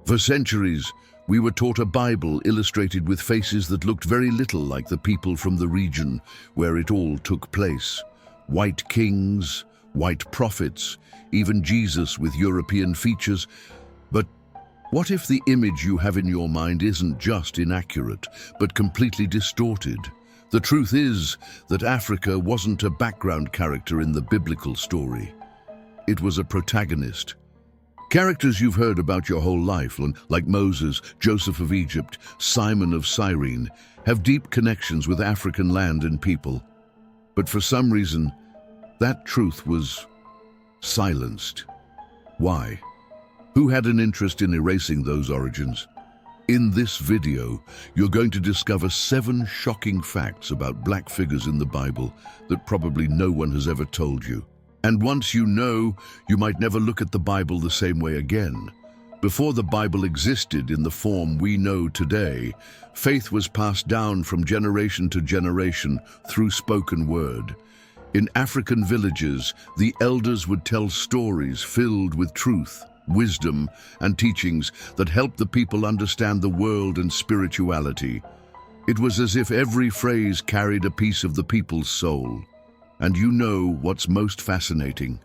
For centuries, we were taught a Bible illustrated with faces that looked very little like the people from the region where it all took place. White kings, white prophets, even Jesus with European features. But what if the image you have in your mind isn't just inaccurate, but completely distorted? The truth is that Africa wasn't a background character in the biblical story. It was a protagonist. Characters you've heard about your whole life, like Moses, Joseph of Egypt, Simon of Cyrene, have deep connections with African land and people. But for some reason, that truth was silenced. Why? Who had an interest in erasing those origins? In this video, you're going to discover 7 shocking facts about black figures in the Bible that probably no one has ever told you. And once you know, you might never look at the Bible the same way again. Before the Bible existed in the form we know today, faith was passed down from generation to generation through spoken word. In African villages, the elders would tell stories filled with truth, wisdom, and teachings that helped the people understand the world and spirituality. It was as if every phrase carried a piece of the people's soul. And you know what's most fascinating?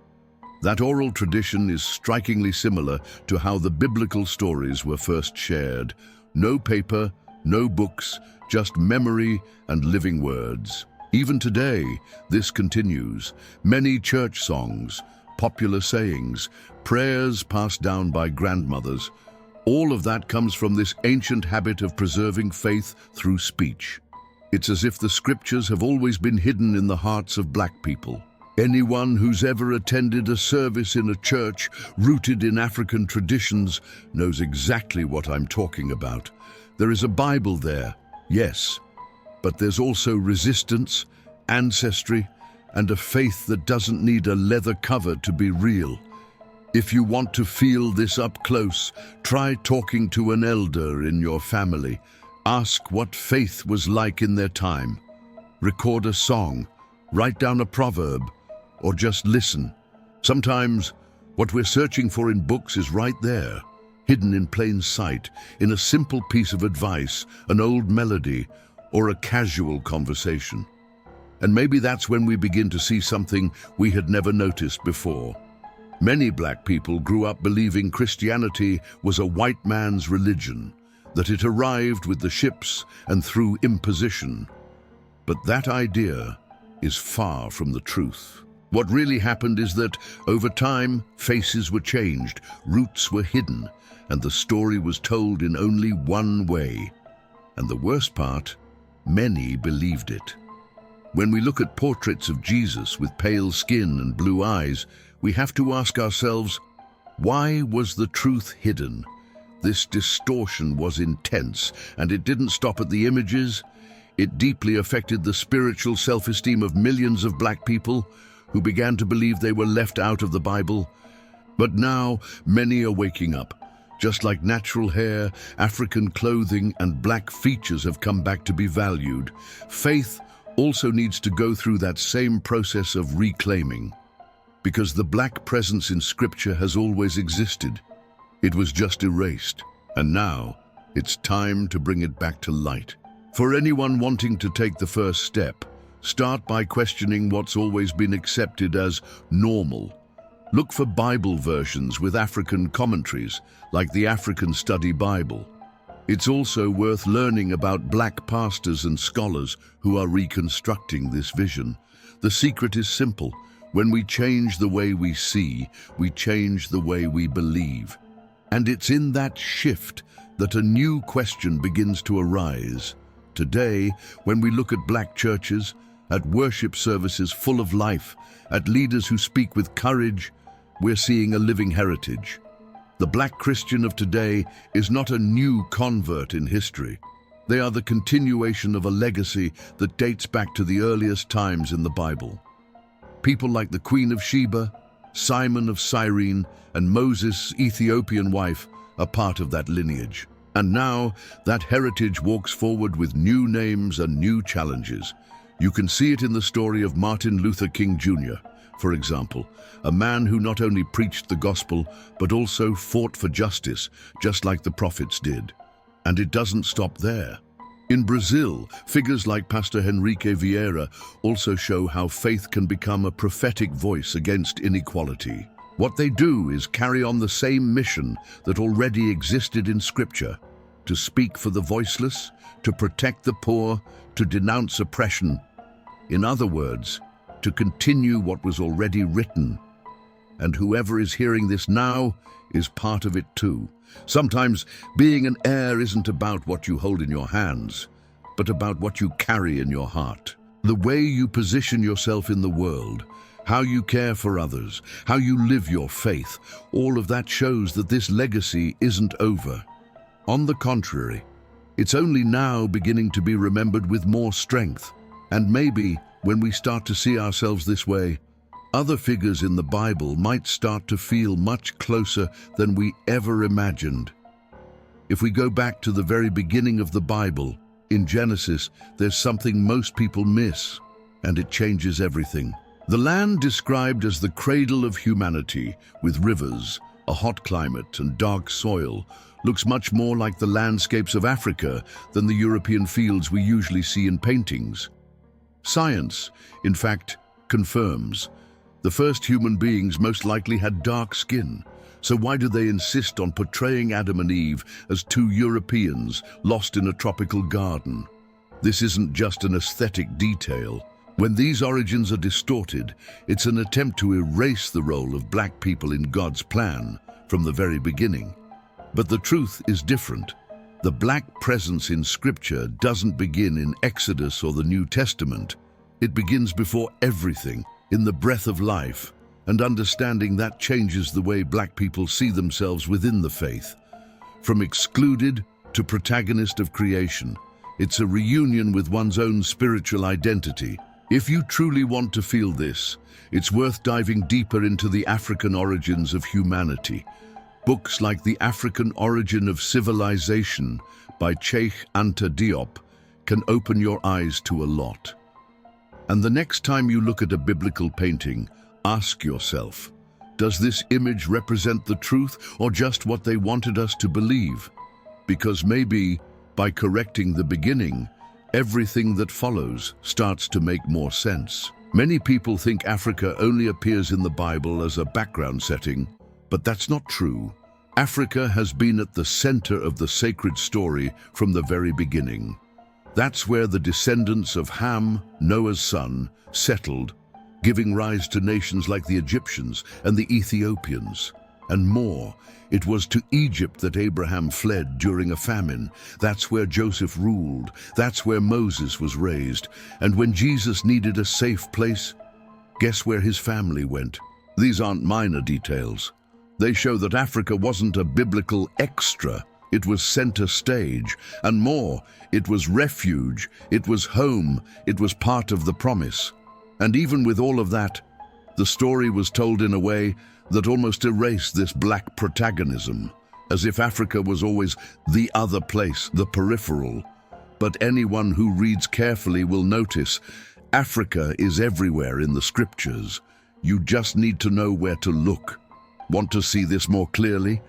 That oral tradition is strikingly similar to how the biblical stories were first shared. No paper, no books, just memory and living words. Even today, this continues. Many church songs, popular sayings, prayers passed down by grandmothers, all of that comes from this ancient habit of preserving faith through speech. It's as if the scriptures have always been hidden in the hearts of black people. Anyone who's ever attended a service in a church rooted in African traditions knows exactly what I'm talking about. There is a Bible there, yes, but there's also resistance, ancestry, and a faith that doesn't need a leather cover to be real. If you want to feel this up close, try talking to an elder in your family. Ask what faith was like in their time. Record a song, write down a proverb, or just listen. Sometimes what we're searching for in books is right there, hidden in plain sight, in a simple piece of advice, an old melody, or a casual conversation. And maybe that's when we begin to see something we had never noticed before. Many black people grew up believing Christianity was a white man's religion, that it arrived with the ships and through imposition. But that idea is far from the truth. What really happened is that, over time, faces were changed, roots were hidden, and the story was told in only one way. And the worst part, many believed it. When we look at portraits of Jesus with pale skin and blue eyes, we have to ask ourselves, why was the truth hidden? This distortion was intense, and it didn't stop at the images. It deeply affected the spiritual self-esteem of millions of black people who began to believe they were left out of the Bible. But now, many are waking up. Just like natural hair, African clothing, and black features have come back to be valued, faith also needs to go through that same process of reclaiming. Because the black presence in Scripture has always existed. It was just erased, and now it's time to bring it back to light. For anyone wanting to take the first step, start by questioning what's always been accepted as normal. Look for Bible versions with African commentaries, like the African Study Bible. It's also worth learning about black pastors and scholars who are reconstructing this vision. The secret is simple. When we change the way we see, we change the way we believe. And it's in that shift that a new question begins to arise. Today, when we look at black churches, at worship services full of life, at leaders who speak with courage, we're seeing a living heritage. The black Christian of today is not a new convert in history. They are the continuation of a legacy that dates back to the earliest times in the Bible. People like the Queen of Sheba, Simon of Cyrene, and Moses' Ethiopian wife are part of that lineage. And now, that heritage walks forward with new names and new challenges. You can see it in the story of Martin Luther King Jr. for example, a man who not only preached the gospel, but also fought for justice, just like the prophets did. And it doesn't stop there. In Brazil, figures like Pastor Henrique Vieira also show how faith can become a prophetic voice against inequality. What they do is carry on the same mission that already existed in Scripture: to speak for the voiceless, to protect the poor, to denounce oppression. In other words, to continue what was already written. And whoever is hearing this now is part of it too. Sometimes being an heir isn't about what you hold in your hands, but about what you carry in your heart. The way you position yourself in the world, how you care for others, how you live your faith, all of that shows that this legacy isn't over. On the contrary, it's only now beginning to be remembered with more strength. And maybe, when we start to see ourselves this way, other figures in the Bible might start to feel much closer than we ever imagined. If we go back to the very beginning of the Bible, in Genesis, there's something most people miss, and it changes everything. The land described as the cradle of humanity, with rivers, a hot climate, and dark soil, looks much more like the landscapes of Africa than the European fields we usually see in paintings. Science, in fact, confirms the first human beings most likely had dark skin. So why do they insist on portraying Adam and Eve as two Europeans lost in a tropical garden? This isn't just an aesthetic detail. When these origins are distorted, it's an attempt to erase the role of black people in God's plan from the very beginning. But the truth is different. The black presence in Scripture doesn't begin in Exodus or the New Testament. It begins before everything, in the breath of life, and understanding that changes the way black people see themselves within the faith. From excluded to protagonist of creation, it's a reunion with one's own spiritual identity. If you truly want to feel this, it's worth diving deeper into the African origins of humanity. Books like The African Origin of Civilization by Cheikh Anta Diop can open your eyes to a lot. And the next time you look at a biblical painting, ask yourself, does this image represent the truth or just what they wanted us to believe? Because maybe, by correcting the beginning, everything that follows starts to make more sense. Many people think Africa only appears in the Bible as a background setting, but that's not true. Africa has been at the center of the sacred story from the very beginning. That's where the descendants of Ham, Noah's son, settled, giving rise to nations like the Egyptians and the Ethiopians. And more, it was to Egypt that Abraham fled during a famine. That's where Joseph ruled. That's where Moses was raised. And when Jesus needed a safe place, guess where his family went? These aren't minor details. They show that Africa wasn't a biblical extra. It was center stage, and more, it was refuge, it was home, it was part of the promise. And even with all of that, the story was told in a way that almost erased this black protagonism, as if Africa was always the other place, the peripheral. But anyone who reads carefully will notice Africa is everywhere in the Scriptures. You just need to know where to look. Want to see this more clearly?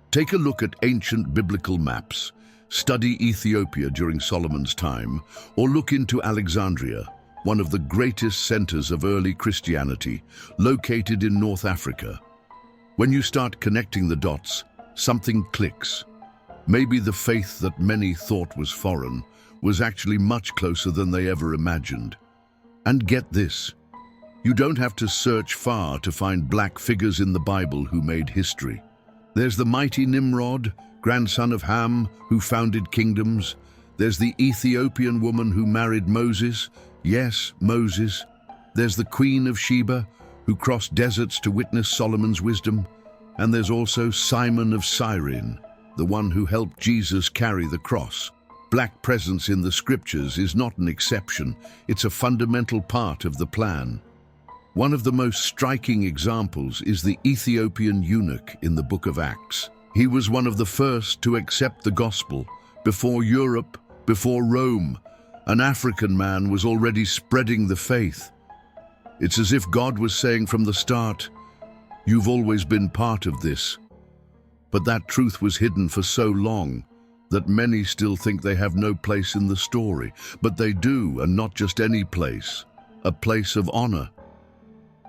Take a look at ancient biblical maps, study Ethiopia during Solomon's time, or look into Alexandria, one of the greatest centers of early Christianity, located in North Africa. When you start connecting the dots, something clicks. Maybe the faith that many thought was foreign was actually much closer than they ever imagined. And get this, you don't have to search far to find black figures in the Bible who made history. There's the mighty Nimrod, grandson of Ham, who founded kingdoms. There's the Ethiopian woman who married Moses. Yes, Moses. There's the Queen of Sheba, who crossed deserts to witness Solomon's wisdom. And there's also Simon of Cyrene, the one who helped Jesus carry the cross. Black presence in the Scriptures is not an exception. It's a fundamental part of the plan. One of the most striking examples is the Ethiopian eunuch in the book of Acts. He was one of the first to accept the gospel. Before Europe, before Rome, an African man was already spreading the faith. It's as if God was saying from the start, "You've always been part of this." But that truth was hidden for so long that many still think they have no place in the story. But they do, and not just any place, a place of honor.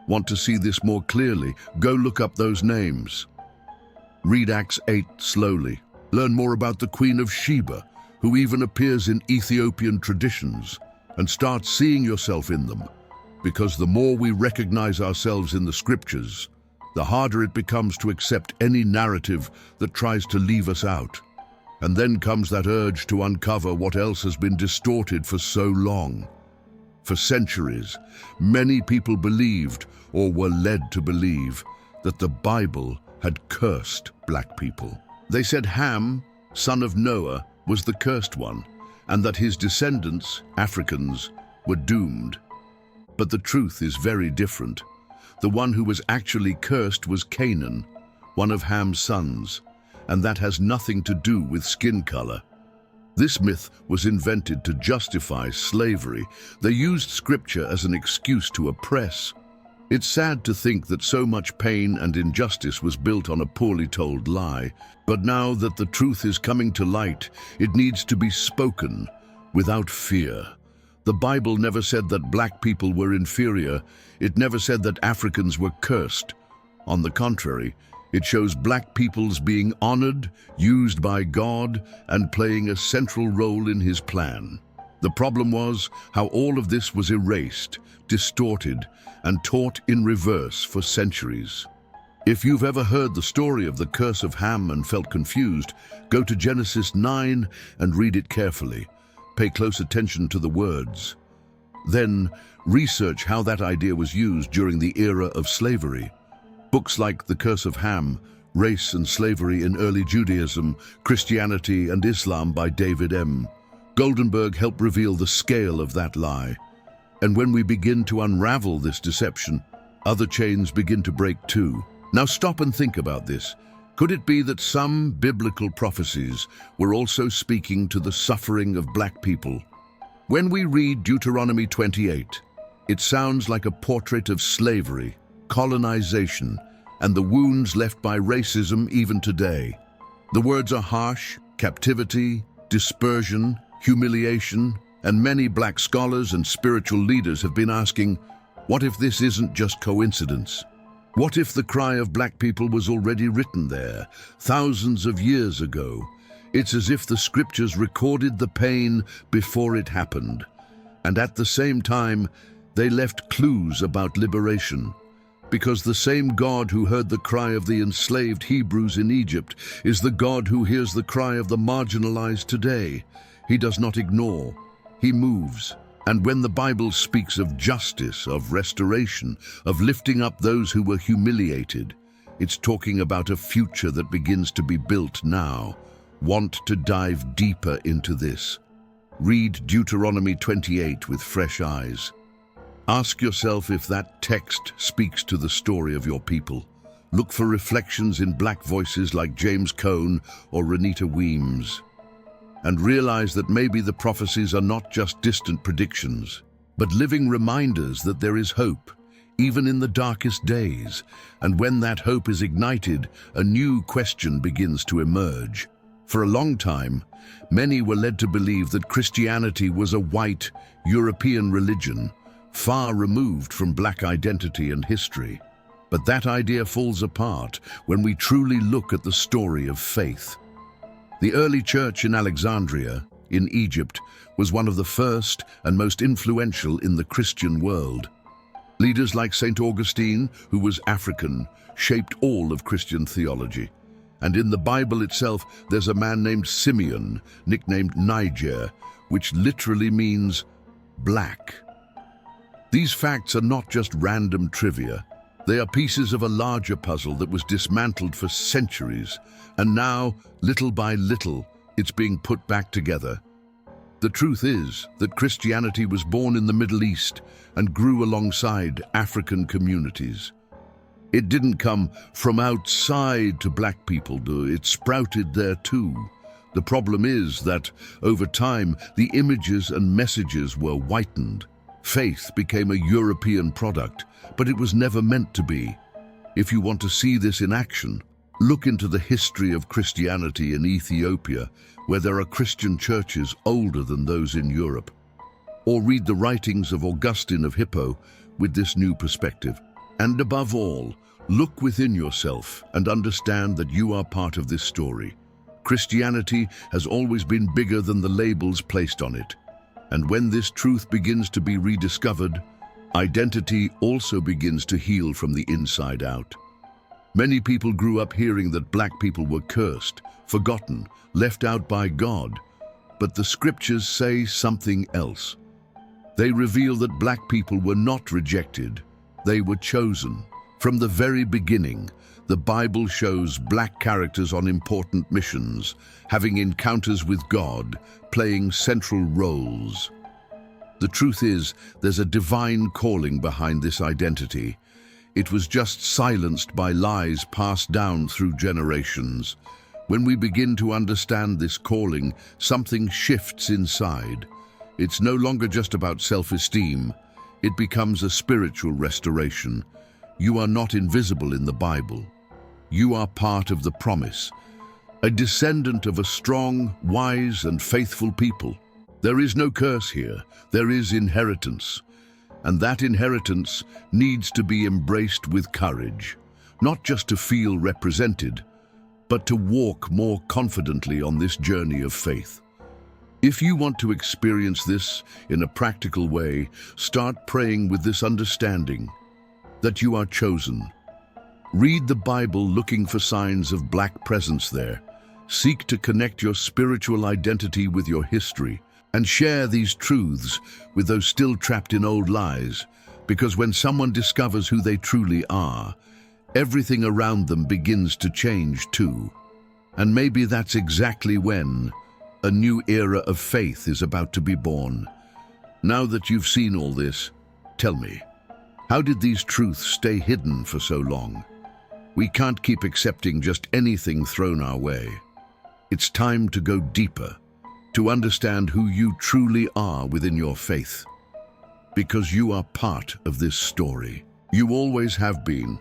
Want to see this more clearly? Go look up those names. Read Acts 8 slowly. Learn more about the Queen of Sheba, who even appears in Ethiopian traditions, and start seeing yourself in them. Because the more we recognize ourselves in the scriptures, the harder it becomes to accept any narrative that tries to leave us out. And then comes that urge to uncover what else has been distorted for so long. For centuries, many people believed, or were led to believe, that the Bible had cursed black people. They said Ham, son of Noah, was the cursed one, and that his descendants, Africans, were doomed. But the truth is very different. The one who was actually cursed was Canaan, one of Ham's sons, and that has nothing to do with skin color. This myth was invented to justify slavery. They used scripture as an excuse to oppress. It's sad to think that so much pain and injustice was built on a poorly told lie, but now that the truth is coming to light, it needs to be spoken without fear. The Bible never said that black people were inferior. It never said that Africans were cursed. On the contrary, it shows black peoples being honored, used by God, and playing a central role in His plan. The problem was how all of this was erased, distorted, and taught in reverse for centuries. If you've ever heard the story of the curse of Ham and felt confused, go to Genesis 9 and read it carefully. Pay close attention to the words. Then, research how that idea was used during the era of slavery. Books like The Curse of Ham, Race and Slavery in Early Judaism, Christianity and Islam by David M. Goldenberg help reveal the scale of that lie. And when we begin to unravel this deception, other chains begin to break too. Now stop and think about this. Could it be that some biblical prophecies were also speaking to the suffering of black people? When we read Deuteronomy 28, it sounds like a portrait of slavery, colonization, and the wounds left by racism even today. The words are harsh: captivity, dispersion, humiliation, and many black scholars and spiritual leaders have been asking, what if this isn't just coincidence? What if the cry of black people was already written there, thousands of years ago? It's as if the scriptures recorded the pain before it happened, and at the same time, they left clues about liberation. Because the same God who heard the cry of the enslaved Hebrews in Egypt is the God who hears the cry of the marginalized today. He does not ignore. He moves. And when the Bible speaks of justice, of restoration, of lifting up those who were humiliated, it's talking about a future that begins to be built now. Want to dive deeper into this? Read Deuteronomy 28 with fresh eyes. Ask yourself if that text speaks to the story of your people. Look for reflections in black voices like James Cone or Renita Weems. And realize that maybe the prophecies are not just distant predictions, but living reminders that there is hope, even in the darkest days. And when that hope is ignited, a new question begins to emerge. For a long time, many were led to believe that Christianity was a white, European religion, far removed from black identity and history. But that idea falls apart when we truly look at the story of faith. The early church in Alexandria, in Egypt, was one of the first and most influential in the Christian world. Leaders like St. Augustine, who was African, shaped all of Christian theology. And in the Bible itself, there's a man named Simeon, nicknamed Niger, which literally means black. These facts are not just random trivia. They are pieces of a larger puzzle that was dismantled for centuries, and now, little by little, it's being put back together. The truth is that Christianity was born in the Middle East and grew alongside African communities. It didn't come from outside to black people, it sprouted there too. The problem is that, over time, the images and messages were whitened. Faith became a European product, but it was never meant to be. If you want to see this in action, look into the history of Christianity in Ethiopia, where there are Christian churches older than those in Europe. Or read the writings of Augustine of Hippo with this new perspective. And above all, look within yourself and understand that you are part of this story. Christianity has always been bigger than the labels placed on it. And when this truth begins to be rediscovered, identity also begins to heal from the inside out. Many people grew up hearing that black people were cursed, forgotten, left out by God. But the scriptures say something else. They reveal that black people were not rejected, they were chosen. From the very beginning, the Bible shows black characters on important missions, having encounters with God, playing central roles. The truth is, there's a divine calling behind this identity. It was just silenced by lies passed down through generations. When we begin to understand this calling, something shifts inside. It's no longer just about self-esteem. It becomes a spiritual restoration. You are not invisible in the Bible. You are part of the promise, a descendant of a strong, wise, and faithful people. There is no curse here. There is inheritance. And that inheritance needs to be embraced with courage, not just to feel represented, but to walk more confidently on this journey of faith. If you want to experience this in a practical way, start praying with this understanding that you are chosen. Read the Bible looking for signs of black presence there. Seek to connect your spiritual identity with your history and share these truths with those still trapped in old lies, because when someone discovers who they truly are, everything around them begins to change too. And maybe that's exactly when a new era of faith is about to be born. Now that you've seen all this, tell me, how did these truths stay hidden for so long? We can't keep accepting just anything thrown our way. It's time to go deeper, to understand who you truly are within your faith. Because you are part of this story. You always have been.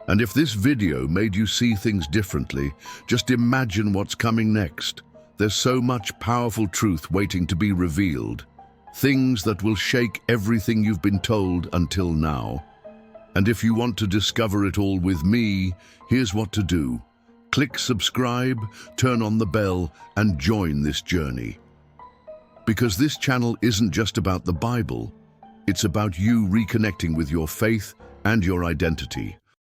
And if this video made you see things differently, just imagine what's coming next. There's so much powerful truth waiting to be revealed. Things that will shake everything you've been told until now. And if you want to discover it all with me, here's what to do. Click subscribe, turn on the bell, and join this journey. Because this channel isn't just about the Bible, it's about you reconnecting with your faith and your identity.